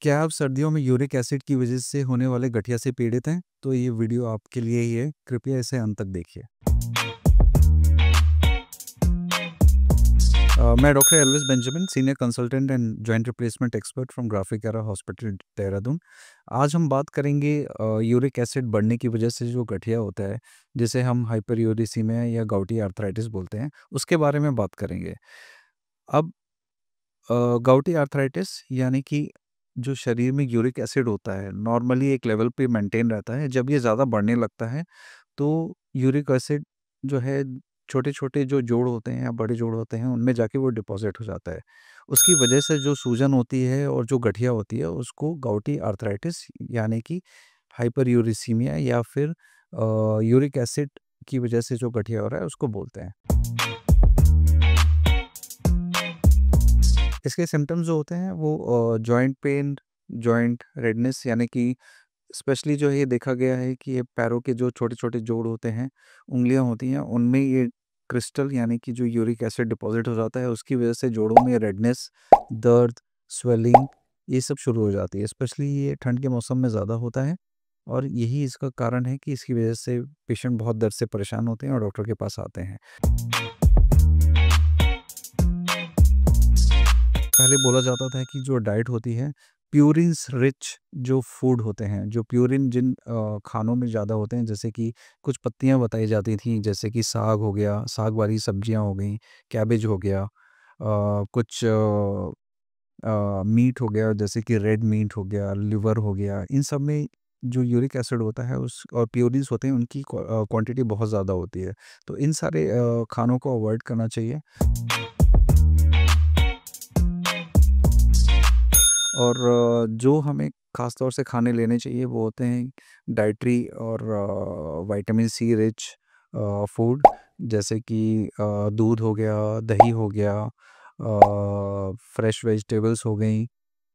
क्या आप सर्दियों में यूरिक एसिड की वजह से होने वाले गठिया से पीड़ित हैं? तो ये वीडियो आपके लिए ही है, कृपया इसे अंत तक देखिए। मैं doctor Elvis Benjamin, senior consultant and joint replacement expert from graphic era hospital, Dehradun. आज हम बात करेंगे यूरिक एसिड बढ़ने की वजह से जो गठिया होता है, जिसे हम हाइपरयूरिसीमिया या गाउटी आर्थराइटिस बोलते हैं, उसके बारे में बात करेंगे। अब गाउटी आर्थराइटिस यानी कि जो शरीर में यूरिक एसिड होता है, नॉर्मली एक लेवल पे मेंटेन रहता है। जब ये ज़्यादा बढ़ने लगता है, तो यूरिक एसिड जो है, छोटे-छोटे जो जोड़ होते हैं या बड़े जोड़ होते हैं, उनमें जाके वो डिपॉज़िट हो जाता है। उसकी वजह से जो सूजन होती है और जो गठिया होती है, उसको गाउटी आर्थराइटिस यानी कि हाइपरयूरिसीमिया या फिर यूरिक एसिड की वजह से जो गठिया हो रहा है, उसको बोलते हैं। इसके सिम्पटम्स जो होते हैं वो जॉइंट पेन, जॉइंट रेडनेस, यानी कि स्पेशली जो ये देखा गया है कि ये पैरों के जो छोटे-छोटे जोड़ होते हैं, उँगलियाँ होती हैं, उनमें ये क्रिस्टल यानी कि जो यूरिक एसिड डिपॉज़िट हो जाता है, उसकी वजह से जोड़ों में रेडनेस, दर्द, स्वेलिंग, ये सब शुरू हो जाती है। स्पेशली ये ठंड के मौसम में ज़्यादा होता है और यही इसका कारण है कि इसकी वजह से पेशेंट बहुत दर्द से परेशान होते हैं और डॉक्टर के पास आते हैं। पहले बोला जाता था कि जो डाइट होती है, प्यूरिन्स रिच जो फूड होते हैं, जो प्यूरिन जिन खानों में ज़्यादा होते हैं, जैसे कि कुछ पत्तियाँ बताई जाती थी, जैसे कि साग हो गया, साग वाली सब्जियाँ हो गईं, कैबेज हो गया, कुछ मीट हो गया, जैसे कि रेड मीट हो गया, लिवर हो गया, इन सब में जो यूरिक एसिड होता है उस और प्यूरिन्स होते हैं, उनकी क्वांटिटी बहुत ज़्यादा होती है। तो इन सारे खानों को अवॉइड करना चाहिए। और जो हमें ख़ास तौर से खाने लेने चाहिए वो होते हैं डाइटरी और विटामिन सी रिच फूड, जैसे कि दूध हो गया, दही हो गया, फ्रेश वेजिटेबल्स हो गई,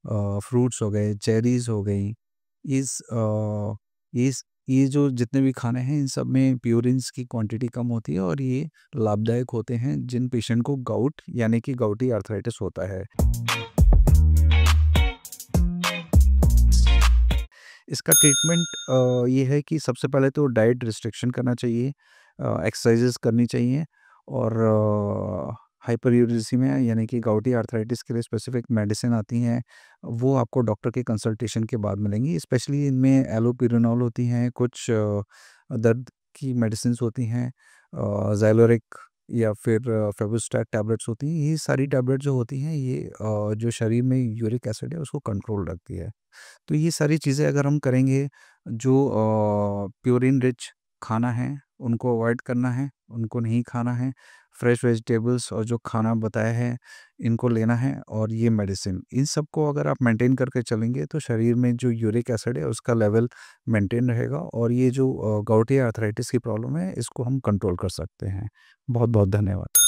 फ्रूट्स हो गए, चेरीज़ हो गई। इस ये जो जितने भी खाने हैं, इन सब में प्यूरिन्स की क्वांटिटी कम होती है और ये लाभदायक होते हैं जिन पेशेंट को गाउट यानी कि गाउटी आर्थराइटिस होता है। इसका ट्रीटमेंट ये है कि सबसे पहले तो डाइट रिस्ट्रिक्शन करना चाहिए, एक्सरसाइजेस करनी चाहिए और हाइपरयूरिसीमिया यानी कि गाउटी आर्थराइटिस के लिए स्पेसिफिक मेडिसिन आती हैं, वो आपको डॉक्टर के कंसल्टेशन के बाद मिलेंगी। स्पेशली इनमें एलोपिरिनॉल होती हैं, कुछ दर्द की मेडिसिन्स होती हैं, ज़ैलोरिक या फिर फेविस्टैट टैबलेट्स होती हैं। ये सारी टैबलेट जो होती हैं, ये जो शरीर में यूरिक एसिड है उसको कंट्रोल रखती है। तो ये सारी चीज़ें अगर हम करेंगे, जो प्योरिन रिच खाना है उनको अवॉइड करना है, उनको नहीं खाना है, फ्रेश वेजिटेबल्स और जो खाना बताया है इनको लेना है और ये मेडिसिन, इन सब को अगर आप मेंटेन करके चलेंगे तो शरीर में जो यूरिक एसिड है उसका लेवल मेंटेन रहेगा और ये जो गाउटी आर्थराइटिस की प्रॉब्लम है इसको हम कंट्रोल कर सकते हैं। बहुत बहुत धन्यवाद।